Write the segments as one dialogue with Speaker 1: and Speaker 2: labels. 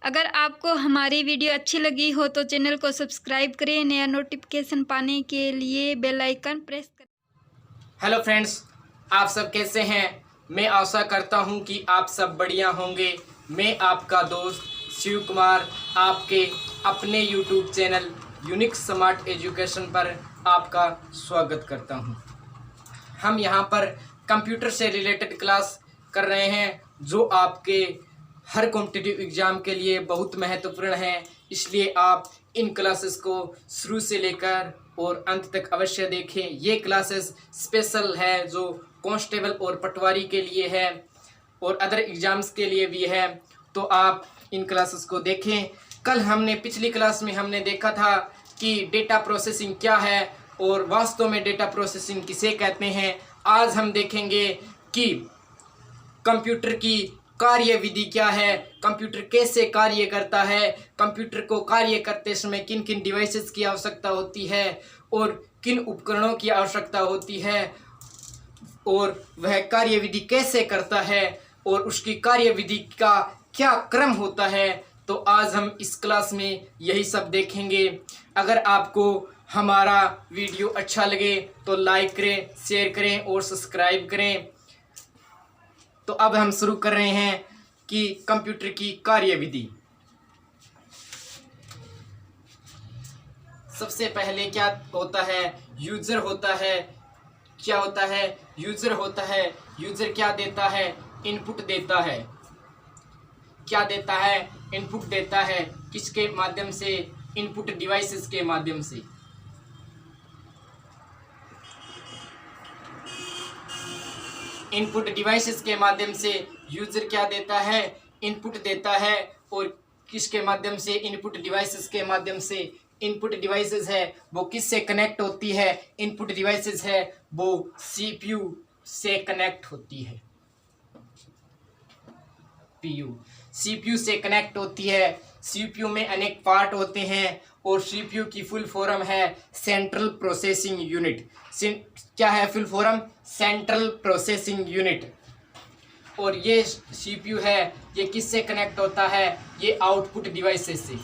Speaker 1: अगर आपको हमारी वीडियो अच्छी लगी हो तो चैनल को सब्सक्राइब करें। नया नोटिफिकेशन पाने के लिए बेल आइकन प्रेस करें।
Speaker 2: हेलो फ्रेंड्स, आप सब कैसे हैं? मैं आशा करता हूं कि आप सब बढ़िया होंगे। मैं आपका दोस्त शिव कुमार आपके अपने YouTube channel unique smart education पर आपका स्वागत करता हूं। हम यहां पर कंप्यूटर से रिलेटेड क्लास कर रहे हैं जो आपके हर कॉम्पिटिटिव एग्ज़ाम के लिए बहुत महत्वपूर्ण है। इसलिए आप इन क्लासेस को शुरू से लेकर और अंत तक अवश्य देखें। ये क्लासेस स्पेशल है जो कांस्टेबल और पटवारी के लिए है और अदर एग्ज़ाम्स के लिए भी है, तो आप इन क्लासेस को देखें। कल हमने पिछली क्लास में हमने देखा था कि डेटा प्रोसेसिंग क्या है और वास्तव में डेटा प्रोसेसिंग किसे कहते हैं। आज हम देखेंगे कि कंप्यूटर की कार्य विधि क्या है, कंप्यूटर कैसे कार्य करता है, कंप्यूटर को कार्य करते समय किन किन डिवाइसेस की आवश्यकता होती है और किन उपकरणों की आवश्यकता होती है और वह कार्य विधि कैसे करता है और उसकी कार्य विधि का क्या क्रम होता है। तो आज हम इस क्लास में यही सब देखेंगे। अगर आपको हमारा वीडियो अच्छा लगे तो लाइक करें, शेयर करें और सब्सक्राइब करें। तो अब हम शुरू कर रहे हैं कि कंप्यूटर की कार्यविधि। सबसे पहले क्या होता है? यूजर होता है। क्या होता है? यूजर होता है। यूजर क्या देता है? इनपुट देता है। क्या देता है? इनपुट देता है। किसके माध्यम से? इनपुट डिवाइसेस के माध्यम से। इनपुट डिवाइसेस के माध्यम से यूजर क्या देता है? इनपुट देता है। और किसके माध्यम से? इनपुट डिवाइसेस के माध्यम से। इनपुट डिवाइसेस है वो किससे कनेक्ट होती है? इनपुट डिवाइसेस है वो सीपीयू से कनेक्ट होती है। सीपीयू से कनेक्ट होती है। सीपीयू में अनेक पार्ट होते हैं और सीपीयू की फुल फॉर्म है सेंट्रल प्रोसेसिंग यूनिट। क्या है full form? Central processing unit. और ये सीपीयू है ये किससे कनेक्ट होता है? ये आउटपुट डिवाइसेस से।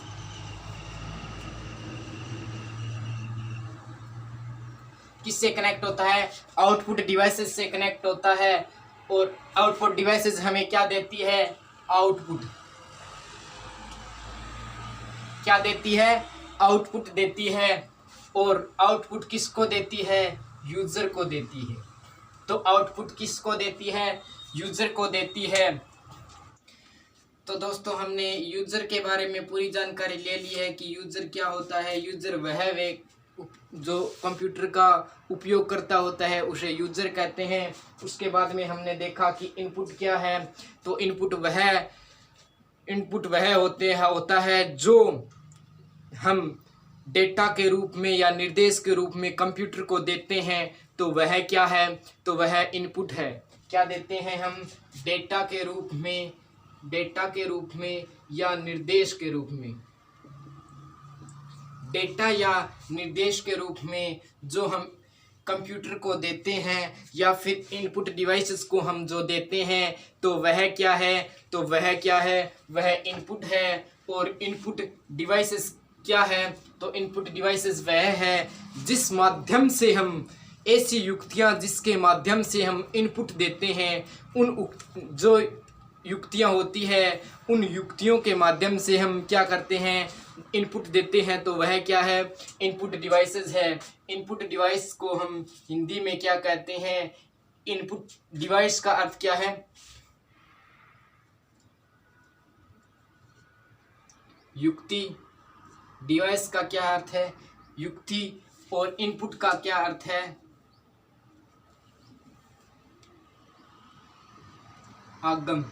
Speaker 2: किससे कनेक्ट होता है? आउटपुट डिवाइसेस से कनेक्ट होता है। और आउटपुट डिवाइसेस हमें क्या देती है? आउटपुट। क्या देती है? आउटपुट देती है। और आउटपुट किसको देती है? यूजर को देती है। तो आउटपुट किसको देती है? यूजर को देती है। तो दोस्तों हमने यूजर के बारे में पूरी जानकारी ले ली है कि यूजर क्या होता है। यूजर वह जो कंप्यूटर का उपयोग करता होता है उसे यूजर कहते हैं। उसके बाद में हमने देखा कि इनपुट क्या है। तो इनपुट वह होता है जो हम डेटा के रूप में या निर्देश के रूप में कंप्यूटर को देते हैं। तो वह क्या है? तो वह इनपुट है। क्या देते हैं हम? डेटा के रूप में या निर्देश के रूप में। डेटा या निर्देश के रूप में जो हम कंप्यूटर को देते हैं या फिर इनपुट डिवाइसेस को हम जो देते हैं तो वह क्या है? तो वह क्या है? वह इनपुट है। और इनपुट डिवाइसेस क्या है? तो इनपुट डिवाइसेस वह है जिस माध्यम से हम ऐसी युक्तियां जिसके माध्यम से हम इनपुट देते हैं उन जो युक्तियां होती है उन युक्तियों के माध्यम से हम क्या करते हैं? इनपुट देते हैं। तो वह क्या है? इनपुट डिवाइसेस है। इनपुट डिवाइस को हम हिंदी में क्या कहते हैं? इनपुट डिवाइस का अर्थ क्या है? युक्ति। डिवाइस का क्या अर्थ है? युक्ति। और इनपुट का क्या अर्थ है? आगम।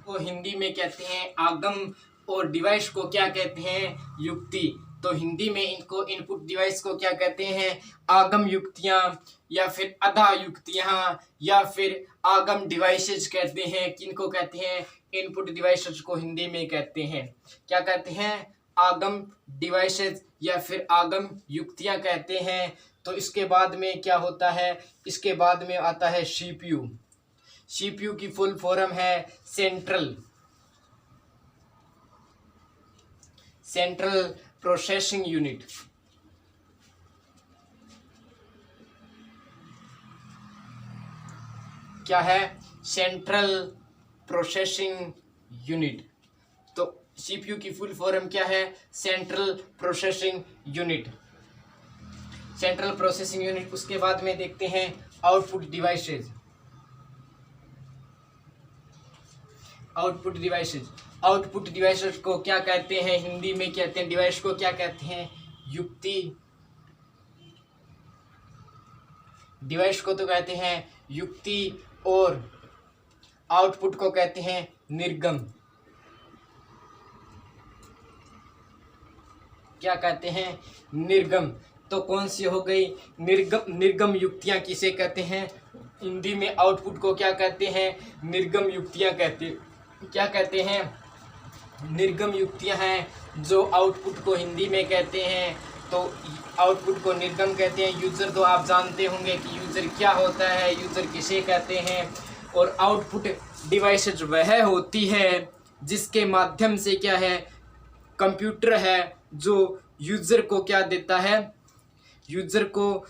Speaker 2: को हिंदी में कहते हैं आगम और डिवाइस को क्या कहते हैं? युक्ति। तो हिंदी में इनको इनपुट डिवाइस को क्या कहते हैं? आगम युक्तियां या फिर अधा युक्तियां या फिर आगम डिवाइसेस कहते हैं। किनको कहते हैं? इनपुट डिवाइसेस को हिंदी में कहते हैं क्या कहते हैं? आगम डिवाइसेस या फिर आगम युक्तियां कहते हैं। तो इसके बाद में क्या होता है? इसके बाद में आता है सीपीयू। सीपीयू की फुल फॉर्म है सेंट्रल सेंट्रल प्रोसेसिंग यूनिट। क्या है? Central processing unit. तो सीपीयू की फुल फॉर्म क्या है? Central processing unit, central processing unit. उसके बाद में देखते हैं output devices. Output devices, output devices को क्या कहते हैं? हिंदी में कहते हैं, डिवाइस को क्या कहते हैं? युक्ति। डिवाइस को तो कहते हैं युक्ति और आउटपुट को कहते हैं निर्गम। क्या कहते हैं? निर्गम। तो कौन सी हो गई? निर्गम। निर्गम युक्तियां किसे कहते हैं? हिंदी में आउटपुट को क्या कहते हैं? निर्गम युक्तियां कहते, क्या कहते हैं? निर्गम युक्तियां हैं जो आउटपुट को हिंदी में कहते हैं, तो आउटपुट को निर्गम कहते हैं। यूजर तो आप जानते होंगे कि यूजर क्या होता है, यूजर किसे कहते हैं। और आउटपुट डिवाइसेज वह होती है जिसके माध्यम से क्या है, कंप्यूटर है जो यूजर को क्या देता है, यूजर को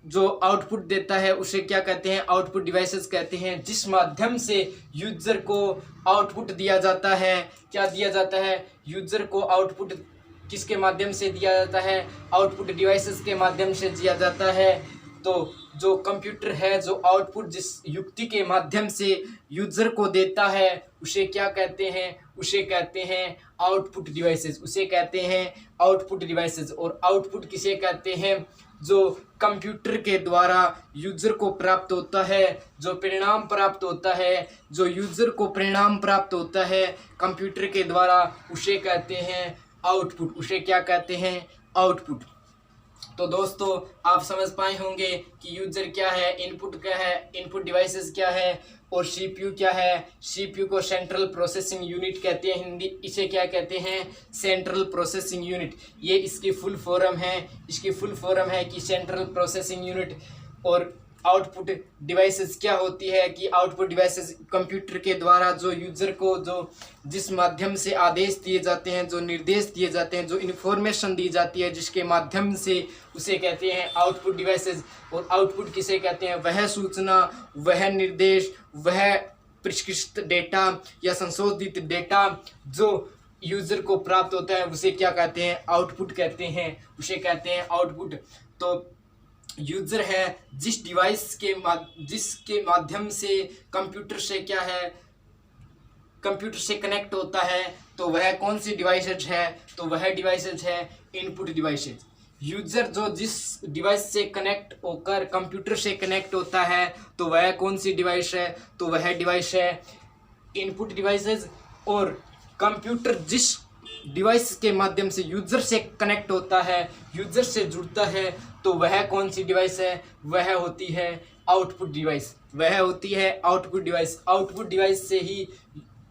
Speaker 2: जो आउटपुट देता है उसे क्या कहते हैं? आउटपुट डिवाइसेस कहते हैं। जिस माध्यम से यूजर को आउटपुट दिया जाता है, क्या दिया जाता है? यूजर को आउटपुट किसके माध्यम से दिया जाता है? आउटपुट डिवाइसेस के माध्यम से दिया जाता है। तो जो कंप्यूटर है जो आउटपुट जिस युक्ति के माध्यम से यूजर को देता है उसे क्या कहते हैं? उसे कहते हैं आउटपुट डिवाइसेस, उसे कहते हैं आउटपुट डिवाइसेस। और आउटपुट किसे कहते हैं? जो कंप्यूटर के द्वारा यूजर को प्राप्त होता है, जो परिणाम प्राप्त होता है, जो यूजर को परिणाम प्राप्त होता है कंप्यूटर के द्वारा, उसे कहते हैं आउटपुट। उसे क्या कहते हैं? आउटपुट। तो दोस्तों आप समझ पाए होंगे कि यूजर क्या है, इनपुट क्या है, इनपुट डिवाइसेस क्या है और सीपीयू क्या है। सीपीयू को सेंट्रल प्रोसेसिंग यूनिट कहते हैं हिंदी, इसे क्या कहते हैं? Central processing unit. ये इसकी फुल फॉर्म है, इसकी फुल फॉर्म है कि सेंट्रल प्रोसेसिंग यूनिट। और आउटपुट डिवाइसेस क्या होती है कि आउटपुट डिवाइसेस कंप्यूटर के द्वारा जो यूजर को जो जिस माध्यम से आदेश दिए जाते हैं, जो निर्देश दिए जाते हैं, जो इन्फॉर्मेशन दी जाती है जिसके माध्यम से, उसे कहते हैं आउटपुट डिवाइसेस। और आउटपुट किसे कहते हैं? वह सूचना, वह निर्देश, वह परिष्कृत डेटा या संशोधित डेटा जो यूजर को प्राप्त होता है उसे क्या कहते हैं? आउटपुट कहते हैं, उसे कहते हैं आउटपुट। तो यूजर है जिस डिवाइस के जिसके माध्यम से कंप्यूटर से क्या है, कंप्यूटर से कनेक्ट होता है, तो वह कौन सी डिवाइसेज है? तो वह डिवाइसेज है इनपुट डिवाइसेज। यूजर जो जिस डिवाइस से कनेक्ट होकर कंप्यूटर से कनेक्ट होता है तो वह कौन सी डिवाइस है? तो वह डिवाइस है इनपुट डिवाइसेज। और कंप्यूटर जिस डिवाइस के माध्यम से यूजर से कनेक्ट होता है, यूजर से जुड़ता है, तो वह कौन सी डिवाइस है? वह होती है आउटपुट डिवाइस, वह होती है आउटपुट डिवाइस। आउटपुट डिवाइस से ही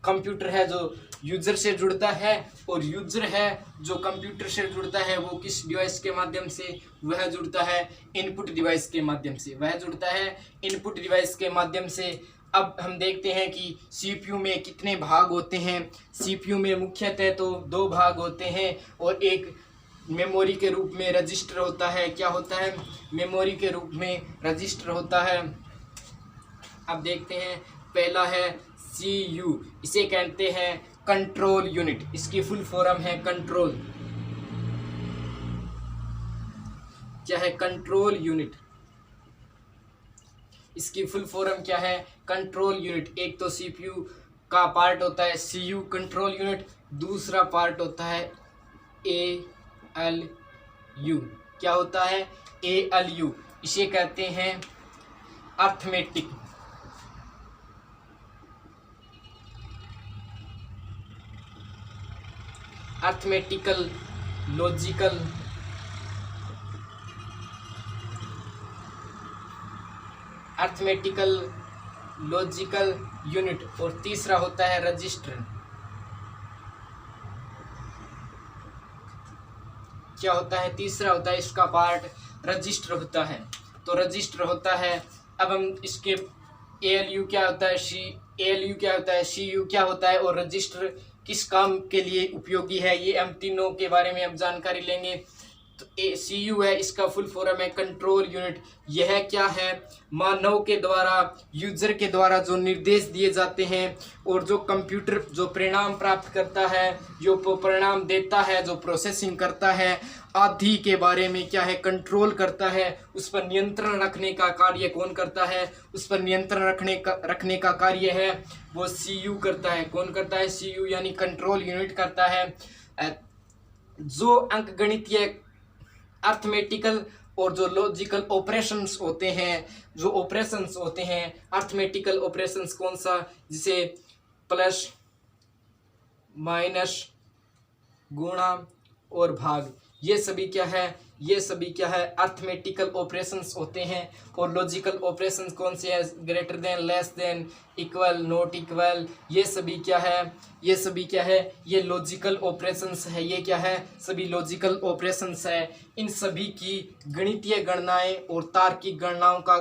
Speaker 2: कंप्यूटर है जो यूजर से जुड़ता है, और यूजर है जो कंप्यूटर से जुड़ता है वो किस डिवाइस के माध्यम से? वह जुड़ता है इनपुट डिवाइस के माध्यम से, वह जुड़ता है इनपुट डिवाइस के माध्यम से। अब हम देखते हैं कि सीपीयू में कितने भाग होते हैं। सीपीयू में मुख्यतः तो 2 भाग होते हैं और एक मेमोरी के रूप में रजिस्टर होता है। क्या होता है? मेमोरी के रूप में रजिस्टर होता है। अब देखते हैं, पहला है सीयू, इसे कहते हैं कंट्रोल यूनिट, इसकी फुल फॉर्म है कंट्रोल। क्या है? Control unit. इसकी फुल फॉर्म क्या है? Control unit. एक तो सीपीयू का पार्ट होता है सीयू कंट्रोल यूनिट, दूसरा पार्ट होता है एएलयू। क्या होता है? एएलयू, इसे कहते हैं arithmetic. Arithmetical logical arithmetical logical unit. और तीसरा होता है रजिस्टर। क्या होता है? तीसरा होता है इसका पार्ट रजिस्टर होता है। तो रजिस्टर होता है। अब हम इसके एएलयू क्या होता है, एएलयू क्या होता है, सीयू क्या होता है और रजिस्टर किस काम के लिए उपयोगी है, ये हम तीनों के बारे में हम जानकारी लेंगे। तो CPU है, इसका फुल फॉर्म है कंट्रोल यूनिट। यह क्या है, मानव के द्वारा, यूजर के द्वारा जो निर्देश दिए जाते हैं और जो कंप्यूटर जो परिणाम प्राप्त करता है, जो परिणाम देता है, जो प्रोसेसिंग करता है आदि के बारे में क्या है कंट्रोल करता है। उस पर नियंत्रण रखने का कार्य कौन करता है, उस पर नियंत्रण रखने का कार्य है वो CPU करता है। कौन करता है, CPU यानी कंट्रोल यूनिट करता है। जो अंकगणितीय अर्थमेटिकल और जो लॉजिकल ऑपरेशंस होते हैं, जो ऑपरेशंस होते हैं अर्थमेटिकल ऑपरेशंस कौन सा, जिसे प्लस माइनस गुणा और भाग, ये सभी क्या है, ये सभी क्या है अर्थमेटिकल ऑपरेशंस होते हैं। और लॉजिकल ऑपरेशंस कौन से है, greater than, less than, equal, not equal, ये सभी क्या है, ये सभी क्या है, ये लॉजिकल ऑपरेशंस है। ये क्या है, सभी लॉजिकल ऑपरेशंस है। इन सभी की गणितीय गणनाएं और तार्किक गणनाओं का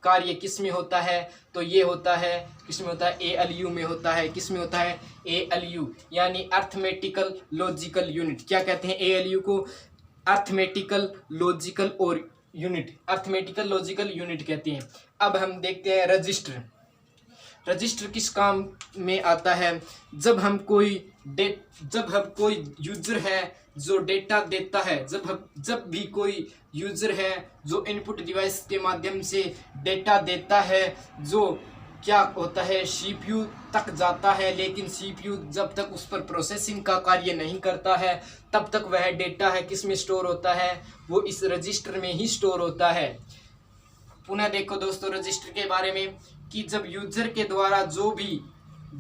Speaker 2: कार्य किस में होता है, तो ये होता है किस में होता है, ALU में होता है। किस में होता है, ALU यानी अर्थमेटिकल लॉजिकल यूनिट। क्या कहते हैं ALU को, अर्थमेटिकल लॉजिकल और यूनिट, अर्थमेटिकल लॉजिकल यूनिट कहते हैं। अब हम देखते हैं रजिस्टर। रजिस्टर किस काम में आता है, जब हम कोई यूजर है जो डेटा देता है, जब भी कोई यूजर है जो इनपुट डिवाइस के माध्यम से डेटा देता है, जो क्या होता है CPU तक जाता है, लेकिन CPU जब तक उस पर प्रोसेसिंग का कार्य नहीं करता है तब तक वह डेटा है किस में स्टोर होता है, वो इस रजिस्टर में ही स्टोर होता है। पुनः देखो दोस्तों रजिस्टर के बारे में कि जब यूजर के द्वारा जो भी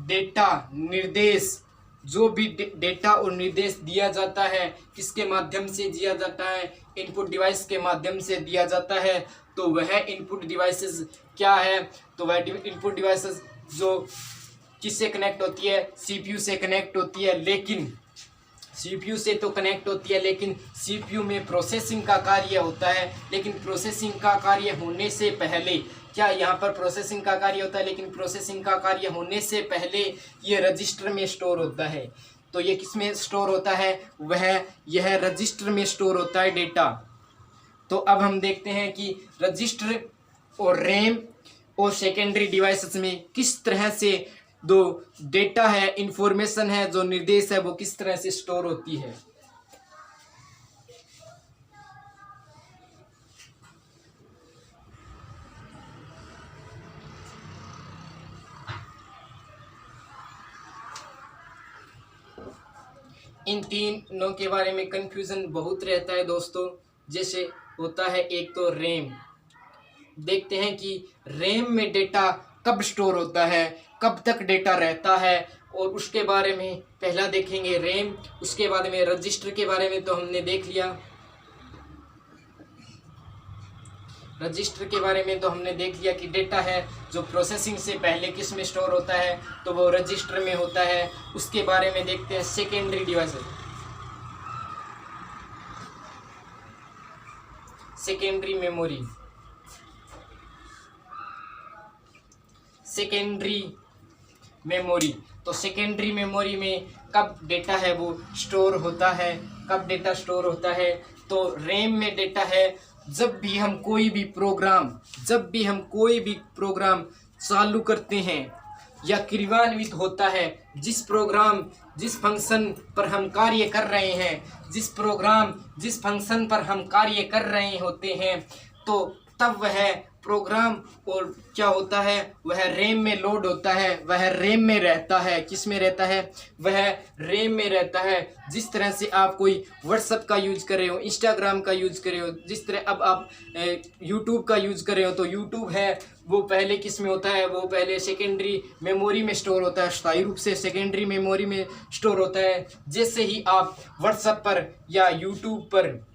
Speaker 2: डेटा निर्देश, जो भी डेटा और निर्देश दिया जाता है, किसके माध्यम से दिया जाता है, इनपुट डिवाइस के माध्यम से दिया जाता है, तो वह इनपुट डिवाइसेस क्या है, तो वह इनपुट डिवाइसेस जो किससे कनेक्ट होती है, CPU से कनेक्ट होती है। लेकिन CPU से तो कनेक्ट होती है, लेकिन CPU में प्रोसेसिंग का कार्य होता है। लेकिन प्रोसेसिंग का कार्य होने से पहले क्या, यहाँ पर प्रोसेसिंग का कार्य होता है, लेकिन प्रोसेसिंग का कार्य होने से पहले ये रजिस्टर में स्टोर होता है। तो ये किस में स्टोर होता है, यह रजिस्टर में स्टोर होता है डेटा। तो अब हम देखते हैं कि रजिस्टर और रैम और सेकेंडरी डिवाइसेस में किस तरह से जो डेटा है, इंफॉर्मेशन है, जो निर्देश है, वो किस तरह से स्टोर होती है। इन तीनों के बारे में कंफ्यूजन बहुत रहता है दोस्तों। जैसे होता है एक तो रैम, देखते हैं कि रैम में डेटा कब स्टोर होता है, कब तक डेटा रहता है, और उसके बारे में पहला देखेंगे रैम। उसके बाद में रजिस्टर के बारे में तो हमने देख लिया, रजिस्टर के बारे में तो हमने देख लिया कि डेटा है जो प्रोसेसिंग से पहले किस में स्टोर होता है, तो वो रजिस्टर में होता है। उसके बारे में देखते हैं secondary devices, secondary memory, secondary memory. तो सेकेंडरी मेमोरी में कब डेटा है वो स्टोर होता है, कब डेटा स्टोर होता है, तो रैम में डेटा है जब भी हम कोई भी प्रोग्राम चालू करते हैं या क्रियान्वित होता है, जिस फंक्शन पर हम कार्य कर रहे हैं, जिस फंक्शन पर हम कार्य कर रहे होते हैं, तो तब वह प्रोग्राम और क्या होता है, वह रैम में लोड होता है, वह रैम में रहता है। किस में रहता है, वह रैम में रहता है। जिस तरह से आप कोई व्हाट्सएप का यूज कर रहे हो, इंस्टाग्राम का यूज कर रहे हो, जिस तरह अब आप यूट्यूब का यूज कर रहे हो, तो यूट्यूब है वो पहले किस में होता है, वो पहले सेकेंडरी मेमोरी में स्टोर होता है, स्थायी रूप से सेकेंडरी मेमोरी में स्टोर होता है। जैसे ही आप व्हाट्सएप पर या यूट्यूब पर,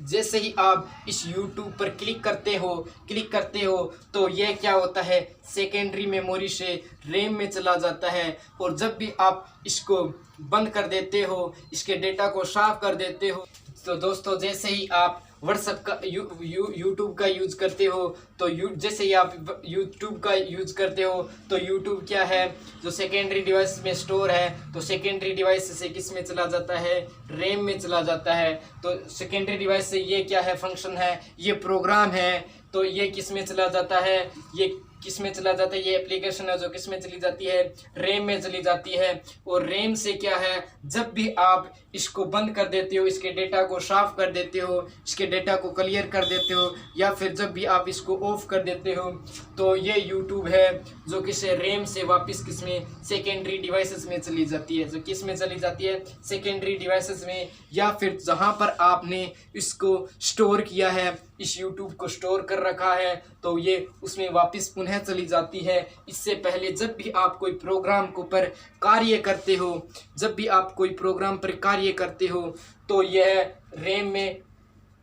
Speaker 2: जैसे ही आप इस YouTube पर क्लिक करते हो तो यह क्या होता है, सेकेंडरी मेमोरी से रैम में चला जाता है। और जब भी आप इसको बंद कर देते हो, इसके डेटा को साफ कर देते हो, तो दोस्तों जैसे ही आप व्हाट्सएप का यूट्यूब का यूज़ करते हो तो जैसे ही आप यूट्यूब का यूज़ करते हो तो यूट्यूब क्या है, जो सेकेंडरी डिवाइस में स्टोर है, तो सेकेंडरी डिवाइस से किस में चला जाता है, रैम में चला जाता है। तो सेकेंडरी डिवाइस से ये क्या है, फंक्शन है, ये प्रोग्राम है, तो ये किस में चला जाता है, ये किस में चला जाता है, ये एप्लीकेशन है जो किस में चली जाती है, रैम में चली जाती है। और रैम से क्या है, जब भी आप इसको बंद कर देते हो, इसके डेटा को साफ कर देते हो, इसके डेटा को क्लियर कर देते हो, या फिर जब भी आप इसको ऑफ कर देते हो, तो ये यूट्यूब है जो किसे रैम से वापस किस में, सेकेंडरी डिवाइसेस में चली जाती है। जो किस में चली जाती है, सेकेंडरी डिवाइसेस में, या फिर जहाँ पर आपने इसको स्टोर किया है, इस यूट्यूब को स्टोर कर रखा है, तो ये उसमें वापस पुनः चली जाती है। इससे पहले जब भी आप कोई प्रोग्राम को पर कार्य करते हो, जब भी आप कोई प्रोग्राम पर कार्य करते हो, तो यह रैम में,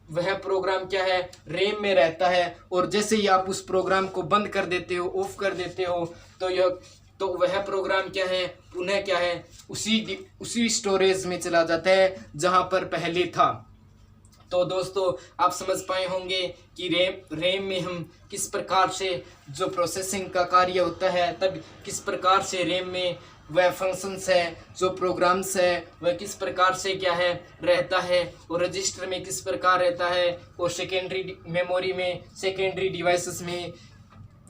Speaker 2: वह प्रोग्राम क्या है, रैम में रहता है। और जैसे ही आप उस प्रोग्राम को बंद कर देते हो, ऑफ कर देते हो, तो वह प्रोग्राम क्या है, पुनः क्या है, उसी स्टोरेज में चला जाता है जहाँ पर पहले था। तो दोस्तों आप समझ पाए होंगे कि रैम में हम किस प्रकार से जो प्रोसेसिंग का कार्य होता है, तब किस प्रकार से रैम में वह फंक्शंस है, जो प्रोग्राम्स है, वह किस प्रकार से क्या है रहता है, और रजिस्टर में किस प्रकार रहता है, और सेकेंडरी मेमोरी में, सेकेंडरी डिवाइसेस में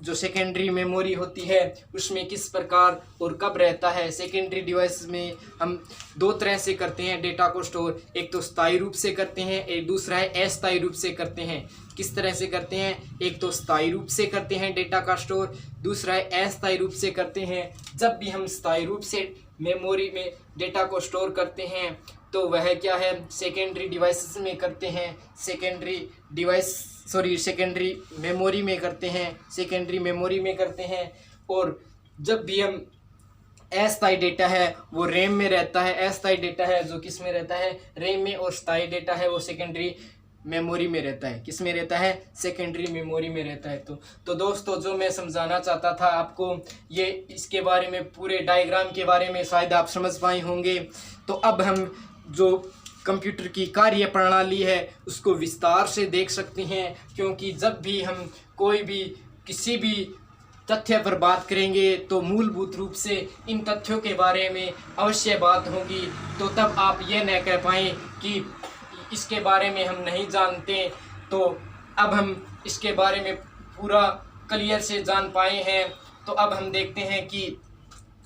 Speaker 2: जो सेकेंडरी मेमोरी होती है उसमें किस प्रकार और कब रहता है। सेकेंडरी डिवाइस में हम दो तरह से करते हैं डेटा को स्टोर, एक तो स्थायी रूप से करते हैं, एक दूसरा है अस्थायी रूप से करते हैं। किस तरह से करते हैं, एक तो स्थायी रूप से करते हैं डेटा का स्टोर, दूसरा है अस्थायी रूप से करते हैं। जब भी हम स्थायी रूप से मेमोरी में डेटा को स्टोर करते हैं तो वह क्या है, सेकेंडरी डिवाइसेस में करते हैं, सेकेंडरी मेमोरी में करते हैं, सेकेंडरी मेमोरी में करते हैं। और जब भी हम अस्थायी डेटा है वो रैम में रहता है, अस्थायी डेटा है जो किस में रहता है, रैम में, और स्थायी डेटा है वो सेकेंडरी मेमोरी में रहता है। किस में रहता है, सेकेंडरी मेमोरी में रहता है। तो दोस्तों जो मैं समझाना चाहता था आपको, ये इसके बारे में, पूरे डायग्राम के बारे में शायद आप समझ पाए होंगे। तो अब हम जो कंप्यूटर की कार्य प्रणाली है उसको विस्तार से देख सकते हैं, क्योंकि जब भी हम कोई भी किसी भी तथ्य पर बात करेंगे तो मूलभूत रूप से इन तथ्यों के बारे में अवश्य बात होगी। तो तब आप ये न कह पाएँ कि इसके बारे में हम नहीं जानते। तो अब हम इसके बारे में पूरा क्लियर से जान पाए हैं। तो अब हम देखते हैं कि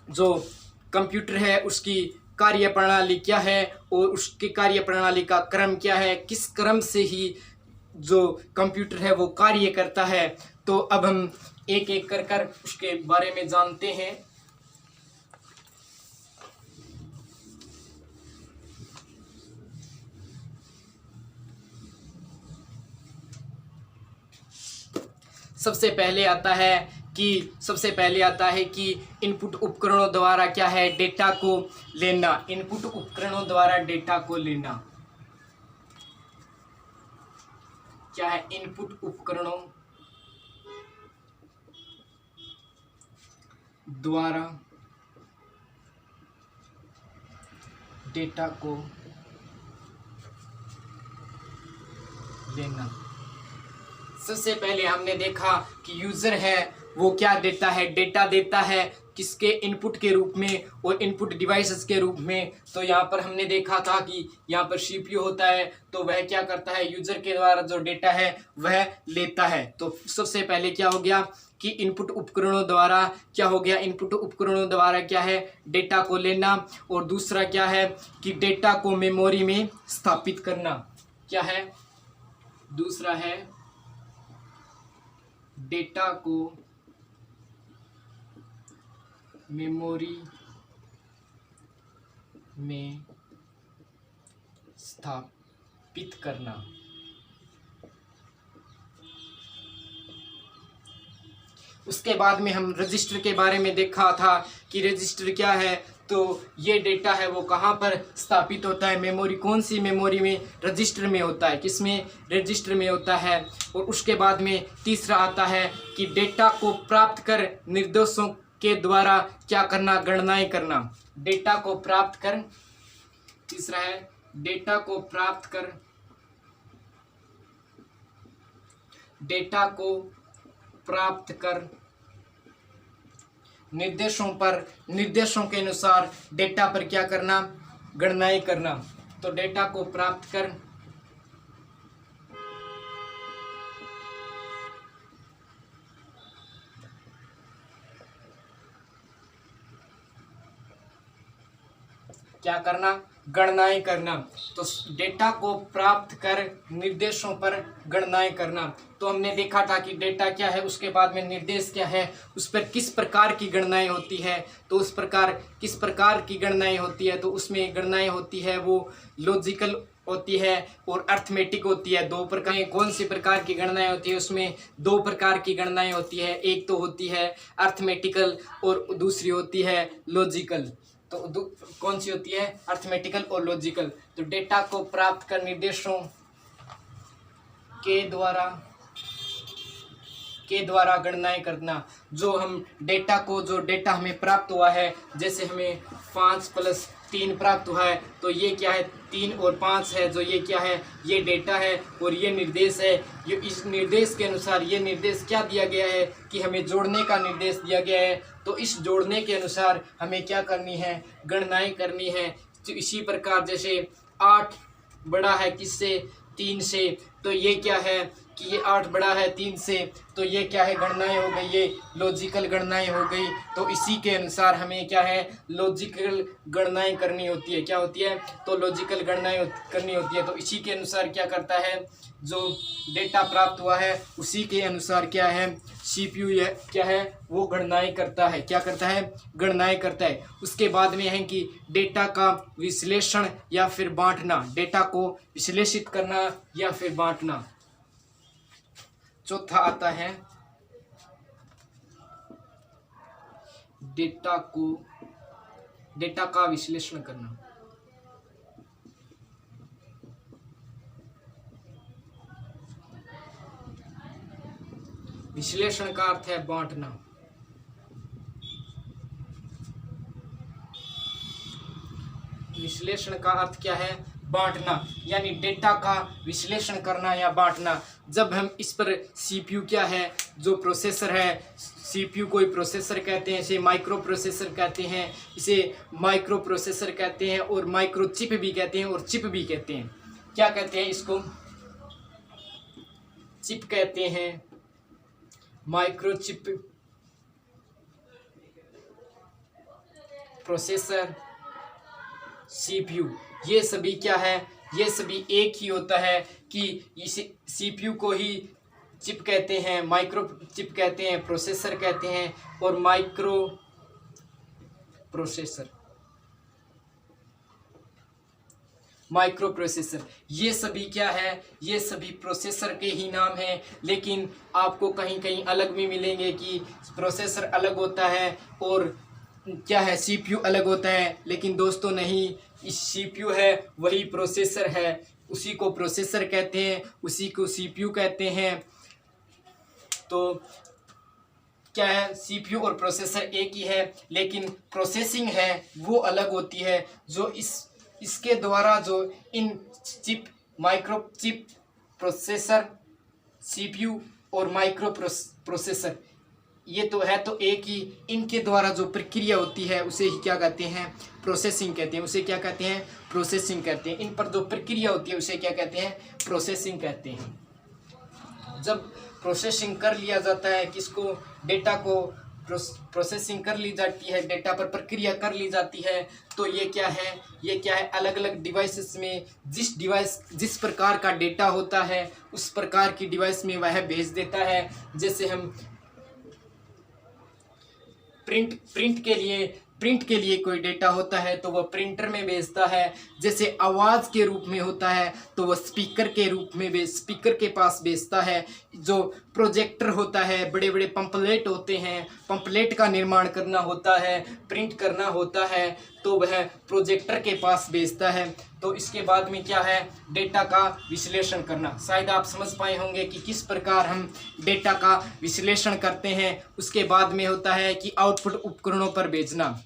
Speaker 2: जो कंप्यूटर है उसकी कार्य प्रणाली क्या है और उसकी कार्य प्रणाली का क्रम क्या है, किस क्रम से ही जो कंप्यूटर है वो कार्य करता है। तो अब हम एक एक कर उसके बारे में जानते हैं। सबसे पहले आता है कि इनपुट उपकरणों द्वारा क्या है, डेटा को लेना। इनपुट उपकरणों द्वारा डेटा को लेना क्या है, इनपुट उपकरणों द्वारा डेटा को लेना। सबसे पहले हमने देखा कि यूज़र है वो क्या देता है, डेटा देता है किसके, इनपुट के रूप में और इनपुट डिवाइसेस के रूप में। तो यहाँ पर हमने देखा था कि यहाँ पर सीपीयू होता है, तो वह क्या करता है, यूज़र के द्वारा जो डेटा है वह लेता है। तो सबसे पहले क्या हो गया कि इनपुट उपकरणों द्वारा क्या हो गया, इनपुट उपकरणों द्वारा क्या है, डेटा को लेना। और दूसरा क्या है कि डेटा को मेमोरी में स्थापित करना। क्या है, दूसरा है डेटा को मेमोरी में स्थापित करना। उसके बाद में हम रजिस्टर के बारे में देखा था कि रजिस्टर क्या है, तो ये डेटा है वो कहाँ पर स्थापित होता है, मेमोरी, कौन सी मेमोरी में, रजिस्टर में होता है। किसमें, रजिस्टर में होता है। और उसके बाद में तीसरा आता है कि डेटा को प्राप्त कर निर्देशों के द्वारा क्या करना, गणनाएं करना। डेटा को प्राप्त कर, तीसरा है डेटा को प्राप्त कर डेटा को प्राप्त कर निर्देशों के अनुसार डेटा पर क्या करना, गणनाएं करना। तो डेटा को प्राप्त कर क्या करना, गणनाएं करना। तो डेटा को प्राप्त कर निर्देशों पर गणनाएं करना। तो हमने देखा था कि डेटा क्या है, उसके बाद में निर्देश क्या है, उस पर किस प्रकार की गणनाएं होती है। तो उस प्रकार किस प्रकार की गणनाएं होती है, तो उसमें गणनाएं होती है वो लॉजिकल होती है और अर्थमेटिक होती है। दो प्रकार, कौन सी प्रकार की गणनाएं होती है, उसमें दो प्रकार की गणनाएं होती है। एक तो होती है अर्थमेटिकल और दूसरी होती है लॉजिकल। तो कौन सी होती है, अर्थमेटिकल और लॉजिकल। तो डेटा को प्राप्त कर निर्देशों के द्वारा गणनाएं करना। जो डेटा हमें प्राप्त हुआ है, जैसे हमें 5 + 3 प्राप्त हुआ है, तो ये क्या है, 3 और 5 है। जो ये क्या है, ये डेटा है और ये निर्देश है। ये इस निर्देश के अनुसार, ये निर्देश क्या दिया गया है कि हमें जोड़ने का निर्देश दिया गया है। तो इस जोड़ने के अनुसार हमें क्या करनी है, गणनाएं करनी है। तो इसी प्रकार जैसे 8 बड़ा है किससे, 3 से, तो ये क्या है कि ये 8 बड़ा है 3 से, तो ये क्या है, गणनाएं हो गई, ये लॉजिकल गणनाएं हो गई। तो इसी के अनुसार हमें क्या है, लॉजिकल गणनाएं करनी होती है। क्या होती है, तो लॉजिकल गणनाएं करनी होती है। तो इसी के अनुसार क्या करता है, जो डेटा प्राप्त हुआ है उसी के अनुसार क्या है, सीपीयू क्या है, वो गणनाएं करता है। क्या करता है, गणनाएं करता है। उसके बाद में है कि डेटा का विश्लेषण या फिर बांटना, डेटा को विश्लेषित करना या फिर बांटना। चौथा आता है डेटा का विश्लेषण करना। विश्लेषण का अर्थ है बांटना। विश्लेषण का अर्थ क्या है, बांटना, यानी डेटा का विश्लेषण करना या बांटना। जब हम इस पर सीपीयू क्या है, जो प्रोसेसर है, सीपीयू कोई प्रोसेसर कहते हैं, इसे माइक्रो प्रोसेसर कहते हैं, इसे माइक्रो प्रोसेसर कहते हैं और माइक्रो चिप भी कहते हैं और चिप भी कहते हैं। क्या कहते हैं इसको, चिप कहते हैं, माइक्रोचिप, प्रोसेसर, सीपीयू, ये सभी क्या है, ये सभी एक ही होता है कि इसे सीपीयू को ही चिप कहते हैं, माइक्रो चिप कहते हैं, प्रोसेसर कहते हैं और माइक्रो प्रोसेसर, माइक्रो प्रोसेसर, ये सभी क्या है, ये सभी प्रोसेसर के ही नाम हैं। लेकिन आपको कहीं कहीं अलग भी मिलेंगे कि प्रोसेसर अलग होता है और क्या है, सीपीयू अलग होता है। लेकिन दोस्तों नहीं, इस सीपीयू है वही प्रोसेसर है, उसी को प्रोसेसर कहते हैं, उसी को सीपीयू कहते हैं। तो क्या है, सीपीयू और प्रोसेसर एक ही है, लेकिन प्रोसेसिंग है वो अलग होती है। जो इसके द्वारा जो इन chip, microchip, processor, CPU और माइक्रो प्रोसेसर, ये तो है तो एक ही, इनके द्वारा जो प्रक्रिया होती है उसे ही क्या कहते हैं, प्रोसेसिंग कहते हैं। उसे क्या कहते हैं, प्रोसेसिंग कहते हैं। इन पर जो प्रक्रिया होती है उसे क्या कहते हैं, प्रोसेसिंग कहते हैं। जब प्रोसेसिंग कर लिया जाता है, किसको, डेटा को प्रोसेसिंग कर ली जाती है, डेटा पर प्रक्रिया कर ली जाती है, तो ये क्या है, ये क्या है, अलग अलग डिवाइसेस में जिस प्रकार का डेटा होता है उस प्रकार की डिवाइस में वह भेज देता है। जैसे हम प्रिंट के लिए कोई डेटा होता है तो वह प्रिंटर में भेजता है। जैसे आवाज़ के रूप में होता है तो वह स्पीकर के रूप में स्पीकर के पास भेजता है। जो प्रोजेक्टर होता है, बड़े बड़े पंपलेट होते हैं, पंपलेट का निर्माण करना होता है, प्रिंट करना होता है, तो वह प्रोजेक्टर के पास भेजता है। तो इसके बाद में क्या है, डेटा का विश्लेषण करना। शायद आप समझ पाए होंगे कि किस प्रकार हम डेटा का विश्लेषण करते हैं। उसके बाद में होता है कि आउटपुट उपकरणों पर भेजना।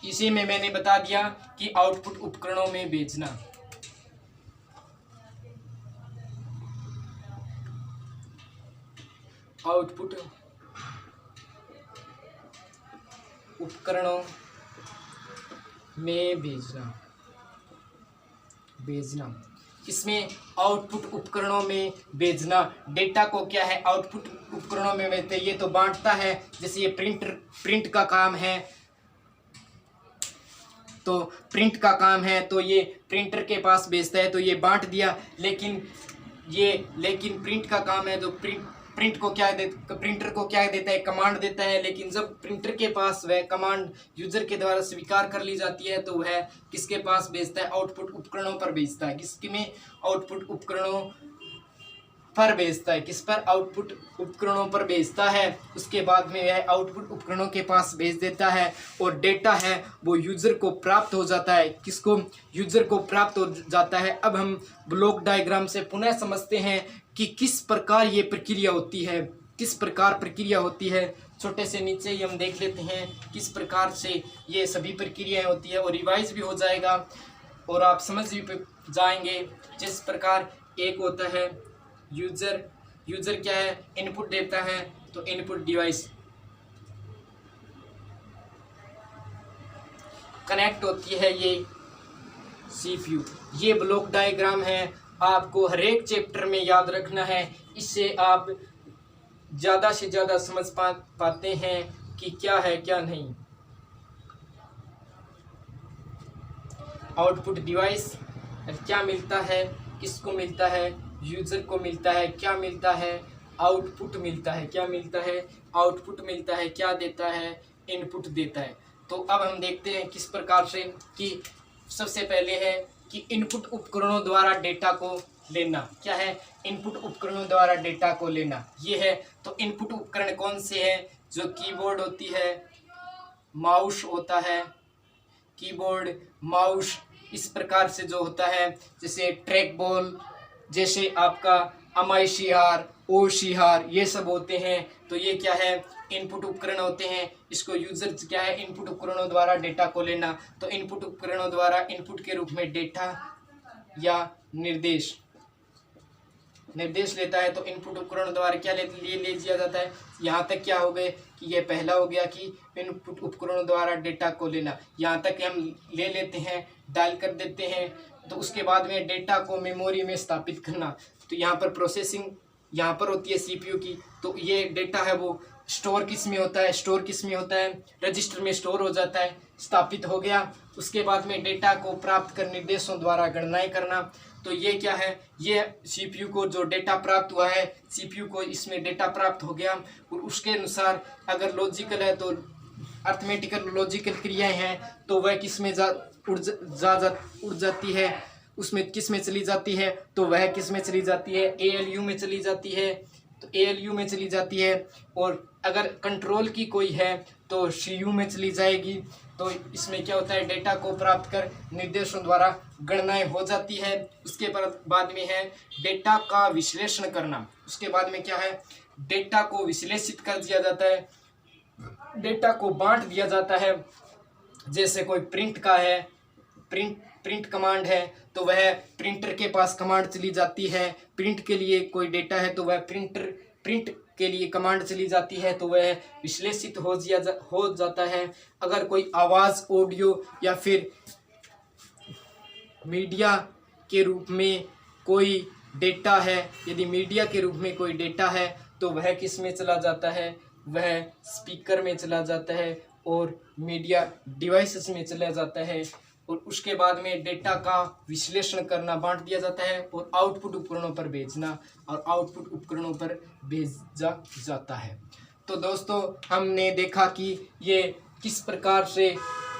Speaker 2: इसी में मैंने बता दिया कि आउटपुट उपकरणों में भेजना। आउटपुट उपकरणों में भेजना इसमें आउटपुट उपकरणों में भेजना डेटा को क्या है आउटपुट उपकरणों में भेजते ये तो बांटता है। जैसे ये प्रिंट का काम है, तो प्रिंट का काम है तो ये प्रिंटर के पास भेजता है, तो ये बांट दिया। लेकिन प्रिंट का काम है तो प्रिंटर को क्या देता है, कमांड देता है। लेकिन जब प्रिंटर के पास वह कमांड यूजर के द्वारा स्वीकार कर ली जाती है तो वह किसके पास भेजता है, आउटपुट उपकरणों पर भेजता है। किसमें, आउटपुट उपकरणों पर भेजता है। किस पर, आउटपुट उपकरणों पर भेजता है। उसके बाद में वह आउटपुट उपकरणों के पास भेज देता है और डेटा है वो यूजर को प्राप्त हो जाता है। किसको, यूजर को प्राप्त हो जाता है। अब हम ब्लॉक डायग्राम से पुनः समझते हैं कि किस प्रकार ये प्रक्रिया होती है, किस प्रकार प्रक्रिया होती है। छोटे से नीचे ही हम देख लेते हैं किस प्रकार से ये सभी प्रक्रियाएं होती है और रिवाइज भी हो जाएगा और आप समझ भी जाएंगे। जिस प्रकार एक होता है यूजर क्या है, इनपुट देता है तो इनपुट डिवाइस कनेक्ट होती है, ये सीपीयू। ये ब्लॉक डायग्राम है, आपको हर एक चैप्टर में याद रखना है। इससे आप ज़्यादा से ज़्यादा समझ पाते हैं कि क्या है क्या नहीं। आउटपुट डिवाइस क्या मिलता है, किसको मिलता है, यूजर को मिलता है। क्या मिलता है, आउटपुट मिलता है। क्या मिलता है, आउटपुट मिलता है। क्या देता है, इनपुट देता है। तो अब हम देखते हैं किस प्रकार से कि सबसे पहले है कि इनपुट उपकरणों द्वारा डेटा को लेना। क्या है, इनपुट उपकरणों द्वारा डेटा को लेना ये है। तो इनपुट उपकरण कौन से हैं, जो कीबोर्ड होती है, माउस होता है, कीबोर्ड, माउस, इस प्रकार से जो होता है। जैसे ट्रैक बॉल, जैसे आपका अमाइशिहार, ओशिहार, ये सब होते हैं। तो ये क्या है, इनपुट उपकरण होते हैं। इसको यूजर क्या है, इनपुट उपकरणों द्वारा डेटा को लेना। तो इनपुट उपकरणों द्वारा इनपुट के रूप में डेटा या निर्देश लेता है। तो इनपुट उपकरण द्वारा क्या ले लिया जाता है। यहाँ तक क्या हो गए कि ये पहला हो गया कि इनपुट उपकरणों द्वारा डेटा को लेना। यहाँ तक हम ले लेते हैं, डायल कर देते हैं। तो उसके बाद में डेटा को मेमोरी में स्थापित करना। तो यहाँ पर प्रोसेसिंग यहाँ पर होती है सीपीयू की। तो ये डेटा है वो स्टोर किस में होता है, रजिस्टर में स्टोर हो जाता है, स्थापित हो गया। उसके बाद में डेटा को प्राप्त कर निर्देशों द्वारा गणनाएं करना। तो ये क्या है, ये सीपीयू को जो डेटा प्राप्त हुआ है, सीपीयू को इसमें डेटा प्राप्त हो गया और उसके अनुसार अगर लॉजिकल है तो अर्थमेटिकल लॉजिकल क्रियाएं हैं तो वह किस में उड़ जाती है, उसमें किस में चली जाती है, तो वह किस में चली जाती है, एएलयू में चली जाती है। तो एएलयू में चली जाती है। और अगर कंट्रोल की कोई है तो सीयू में चली जाएगी। तो इसमें क्या होता है, डेटा को प्राप्त कर निर्देशों द्वारा गणनाएं हो जाती है। उसके बाद में है डेटा का विश्लेषण करना। उसके बाद में क्या है, डेटा को विश्लेषित कर दिया जाता है, डेटा को बांट दिया जाता है। जैसे कोई प्रिंट का है, प्रिंट कमांड है तो वह प्रिंटर के पास कमांड चली जाती है। प्रिंट के लिए कोई डेटा है तो वह प्रिंट के लिए कमांड चली जाती है, तो वह विश्लेषित हो जाता है। अगर कोई आवाज़, ऑडियो या फिर मीडिया के रूप में कोई डेटा है, यदि मीडिया के रूप में कोई डेटा है तो वह किस में चला जाता है, वह स्पीकर में चला जाता है और मीडिया डिवाइसेस में चला जाता है। और उसके बाद में डेटा का विश्लेषण करना, बांट दिया जाता है और आउटपुट उपकरणों पर भेजना और आउटपुट उपकरणों पर भेजा जाता है। तो दोस्तों हमने देखा कि ये किस प्रकार से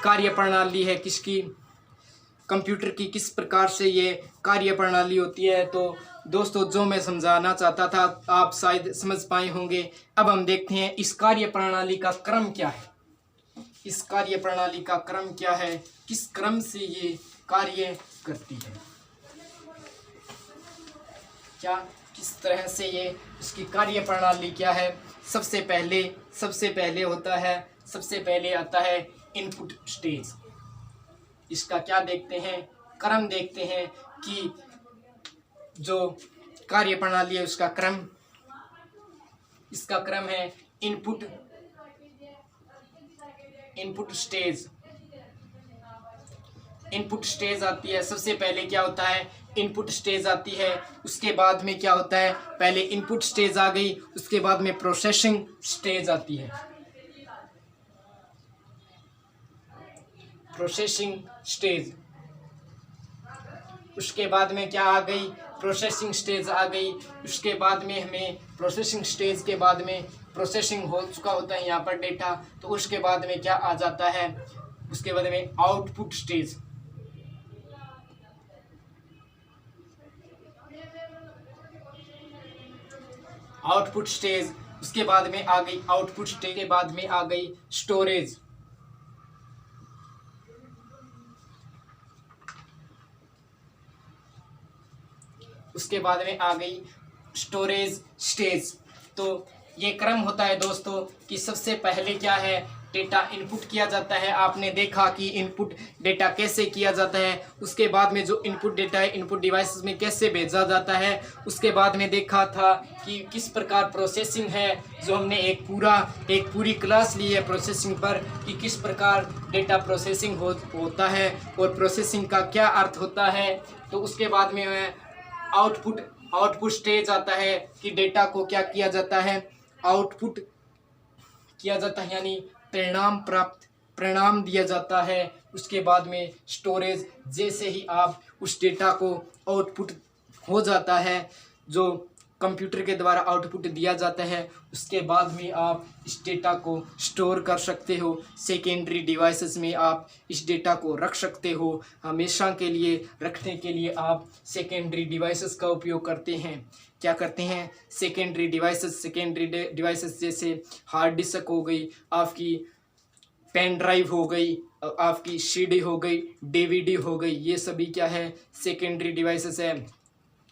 Speaker 2: कार्यप्रणाली है, किसकी, कंप्यूटर की किस प्रकार से ये कार्यप्रणाली होती है। तो दोस्तों जो मैं समझाना चाहता था आप शायद समझ पाए होंगे। अब हम देखते हैं इस कार्यप्रणाली का क्रम क्या है, इस कार्यप्रणाली का क्रम क्या है, किस क्रम से ये कार्य करती है, क्या किस तरह से ये इसकी कार्यप्रणाली क्या है। सबसे पहले होता है, सबसे पहले आता है इनपुट स्टेज। इसका क्या देखते हैं, क्रम देखते हैं कि जो कार्यप्रणाली है उसका क्रम इसका क्रम है इनपुट स्टेज। इनपुट स्टेज आती है, सबसे पहले क्या होता है, इनपुट स्टेज आती है। उसके बाद में क्या होता है, पहले इनपुट स्टेज आ गई, उसके बाद में प्रोसेसिंग स्टेज आती है। प्रोसेसिंग स्टेज, उसके बाद में क्या आ गई, प्रोसेसिंग स्टेज आ गई। उसके बाद में हमें प्रोसेसिंग स्टेज के बाद में प्रोसेसिंग हो चुका होता है यहाँ पर डेटा, तो उसके बाद में क्या आ जाता है, उसके बाद में आउटपुट स्टेज। आउटपुट स्टेज, उसके बाद में आ गई आउटपुट स्टेज के बाद में आ गई स्टोरेज। उसके बाद में आ गई स्टोरेज स्टेज। तो ये क्रम होता है दोस्तों कि सबसे पहले क्या है, डेटा इनपुट किया जाता है। आपने देखा कि इनपुट डेटा कैसे किया जाता है। उसके बाद में जो इनपुट डेटा है इनपुट डिवाइसेस में कैसे भेजा जाता है। उसके बाद में देखा था कि किस प्रकार प्रोसेसिंग है, जो हमने एक पूरी क्लास ली है प्रोसेसिंग पर, कि किस प्रकार डेटा प्रोसेसिंग होता है और प्रोसेसिंग का क्या अर्थ होता है। तो उसके बाद में आउटपुट स्टेज आता है कि डेटा को क्या किया जाता है, आउटपुट किया जाता है, यानी परिणाम दिया जाता है। उसके बाद में स्टोरेज, जैसे ही आप उस डेटा को आउटपुट हो जाता है, जो कंप्यूटर के द्वारा आउटपुट दिया जाता है, उसके बाद में आप इस डेटा को स्टोर कर सकते हो। सेकेंडरी डिवाइसेस में आप इस डेटा को रख सकते हो। हमेशा के लिए रखने के लिए आप सेकेंडरी डिवाइसेस का उपयोग करते हैं। क्या करते हैं, सेकेंडरी डिवाइसेस जैसे हार्ड डिस्क हो गई, आपकी पेन ड्राइव हो गई, आपकी सीडी हो गई, डीवीडी हो गई, ये सभी क्या है, सेकेंडरी डिवाइसेस है।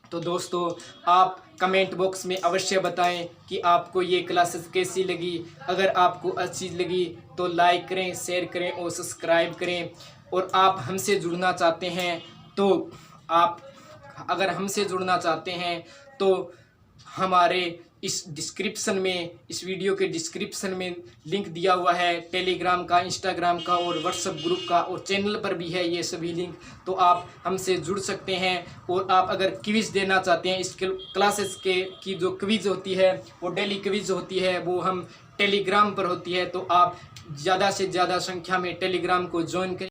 Speaker 2: तो दोस्तों आप कमेंट बॉक्स में अवश्य बताएं कि आपको ये क्लासेस कैसी लगी। अगर आपको अच्छी लगी तो लाइक करें, शेयर करें और सब्सक्राइब करें। और आप हमसे जुड़ना चाहते हैं तो अगर हमसे जुड़ना चाहते हैं तो हमारे इस वीडियो के डिस्क्रिप्शन में लिंक दिया हुआ है, टेलीग्राम का, इंस्टाग्राम का और व्हाट्सएप ग्रुप का, और चैनल पर भी है ये सभी लिंक। तो आप हमसे जुड़ सकते हैं। और आप अगर क्विज़ देना चाहते हैं, इस क्लासेस की जो क्विज़ होती है वो डेली क्विज़ होती है, वो हम टेलीग्राम पर होती है। तो आप ज़्यादा से ज़्यादा संख्या में टेलीग्राम को ज्वाइन करें।